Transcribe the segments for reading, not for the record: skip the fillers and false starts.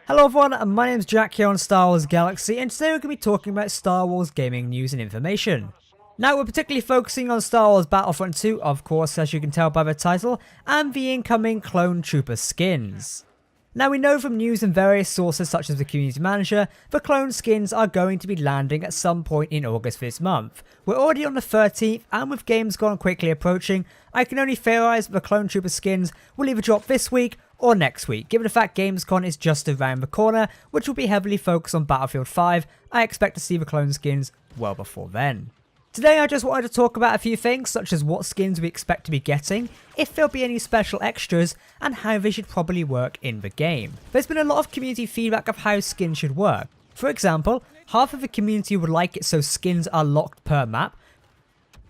Hello everyone, my name's Jack here on Star Wars Galaxy, and today we're going to be talking about Star Wars gaming news and information. Now we're particularly focusing on Star Wars Battlefront 2, of course, as you can tell by the title, and the incoming Clone Trooper skins. Now we know from news and various sources such as the community manager, the clone skins are going to be landing at some point in August this month. We're already on the 13th, and with games gone quickly approaching, I can only theorise that the Clone Trooper skins will either drop this week or next week. Given the fact Gamescom is just around the corner, which will be heavily focused on Battlefield 5, I expect to see the clone skins well before then. Today I just wanted to talk about a few things such as what skins we expect to be getting, if there'll be any special extras, and how they should probably work in the game. There's been a lot of community feedback of how skins should work. For example, half of the community would like it so skins are locked per map.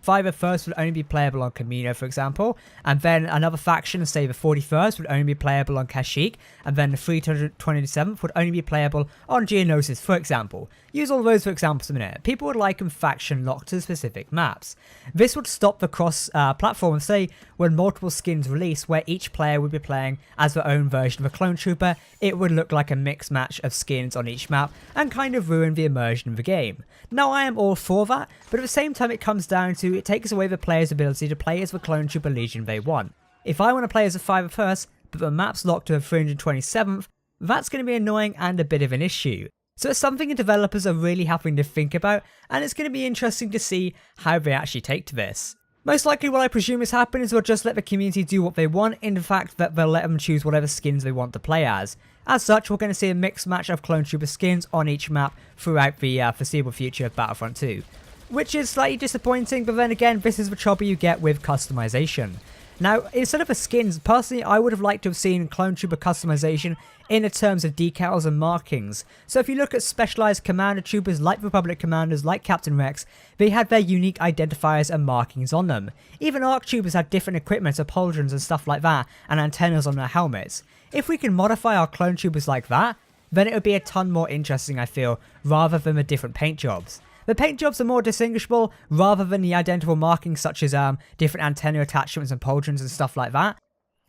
The 1st would only be playable on Camino, for example, and then another faction, say the 41st, would only be playable on Kashyyyk, and then the 327th would only be playable on Geonosis, for example. Use all those for examples a minute. People would like them faction locked to specific maps. This would stop the cross-platform, say, when multiple skins release, where each player would be playing as their own version of a clone trooper. It would look like a mixed match of skins on each map, and kind of ruin the immersion of the game. Now, I am all for that, but at the same time it comes down to it takes away the player's ability to play as the Clone Trooper Legion they want. If I want to play as a 51st, but the map's locked to a 327th, that's going to be annoying and a bit of an issue. So it's something the developers are really having to think about, and it's going to be interesting to see how they actually take to this. Most likely what I presume is happening is they'll just let the community do what they want, in the fact that they'll let them choose whatever skins they want to play as. As such, we're going to see a mixed match of Clone Trooper skins on each map throughout the foreseeable future of Battlefront 2. Which is slightly disappointing, but then again, this is the trouble you get with customization. Now, instead of the skins, personally, I would have liked to have seen Clone Trooper customization in the terms of decals and markings. So if you look at specialized commander troopers like Republic commanders like Captain Rex, they had their unique identifiers and markings on them. Even ARC troopers had different equipment, so pauldrons and stuff like that, and antennas on their helmets. If we can modify our clone troopers like that, then it would be a ton more interesting, I feel, rather than the different paint jobs. The paint jobs are more distinguishable rather than the identical markings such as different antenna attachments and pauldrons and stuff like that.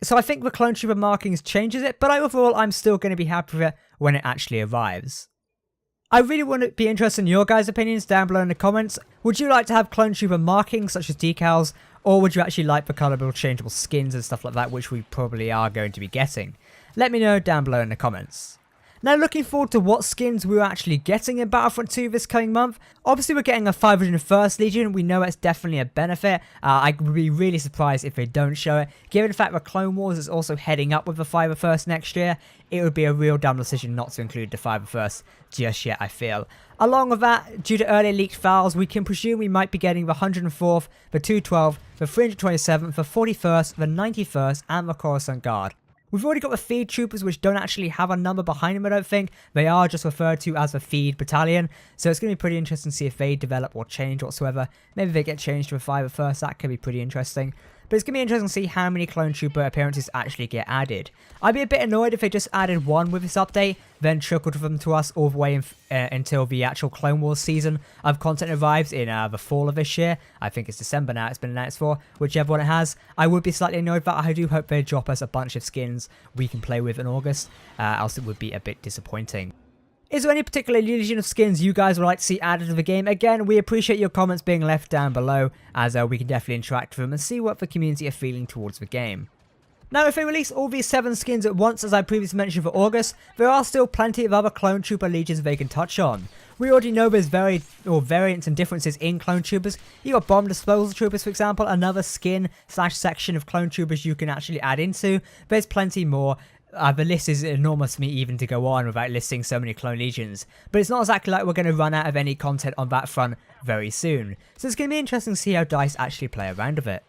So I think the Clone Trooper markings changes it, but overall I'm still going to be happy with it when it actually arrives. I really want to be interested in your guys' opinions down below in the comments. Would you like to have Clone Trooper markings such as decals, or would you actually like the colorable changeable skins and stuff like that, which we probably are going to be getting? Let me know down below in the comments. Now, looking forward to what skins we're actually getting in Battlefront 2 this coming month. Obviously, we're getting a 501st Legion. We know it's definitely a benefit. I would be really surprised if they don't show it. Given the fact that Clone Wars is also heading up with the 501st next year, it would be a real dumb decision not to include the 501st just yet, I feel. Along with that, due to earlier leaked files, we can presume we might be getting the 104th, the 212th, the 327th, the 41st, the 91st, and the Coruscant Guard. We've already got the feed troopers, which don't actually have a number behind them, I don't think. They are just referred to as the feed battalion. So it's going to be pretty interesting to see if they develop or change whatsoever. Maybe they get changed to a 501st. That could be pretty interesting. But it's going to be interesting to see how many Clone Trooper appearances actually get added. I'd be a bit annoyed if they just added one with this update, then trickled them to us all the way until the actual Clone Wars season of content arrives in the fall of this year. I think it's December now it's been announced for, whichever one it has. I would be slightly annoyed, but I do hope they drop us a bunch of skins we can play with in August, else it would be a bit disappointing. Is there any particular legion of skins you guys would like to see added to the game? Again, we appreciate your comments being left down below, as we can definitely interact with them and see what the community are feeling towards the game. Now, if they release all these 7 skins at once, as I previously mentioned for August, there are still plenty of other Clone Trooper legions they can touch on. We already know there's variants and differences in Clone Troopers. You got Bomb Disposal Troopers, for example, another skin/section of Clone Troopers you can actually add into. There's plenty more. The list is enormous for me even to go on without listing so many Clone Legions, but it's not exactly like we're going to run out of any content on that front very soon, so it's going to be interesting to see how DICE actually play around with it.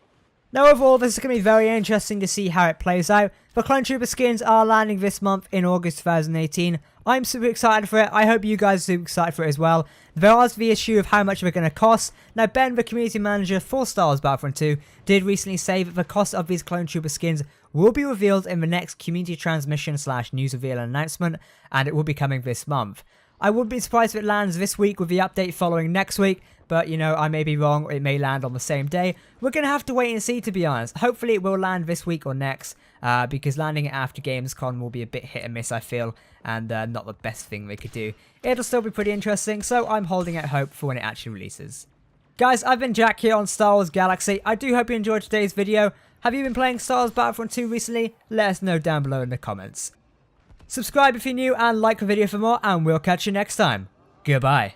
Now overall, this is going to be very interesting to see how it plays out. The Clone Trooper skins are landing this month in August 2018. I'm super excited for it. I hope you guys are super excited for it as well. There is the issue of how much they're going to cost. Now, Ben, the community manager for Star Wars Battlefront 2, did recently say that the cost of these Clone Trooper skins will be revealed in the next community transmission/news reveal announcement, and it will be coming this month. I wouldn't be surprised if it lands this week with the update following next week, but you know, I may be wrong, or it may land on the same day. We're going to have to wait and see, to be honest. Hopefully it will land this week or next, because landing it after Gamescom will be a bit hit and miss, I feel, and not the best thing they could do. It'll still be pretty interesting, so I'm holding out hope for when it actually releases. Guys, I've been Jack here on Star Wars Galaxy. I do hope you enjoyed today's video. Have you been playing Star Wars Battlefront 2 recently? Let us know down below in the comments. Subscribe if you're new and like the video for more, and we'll catch you next time. Goodbye.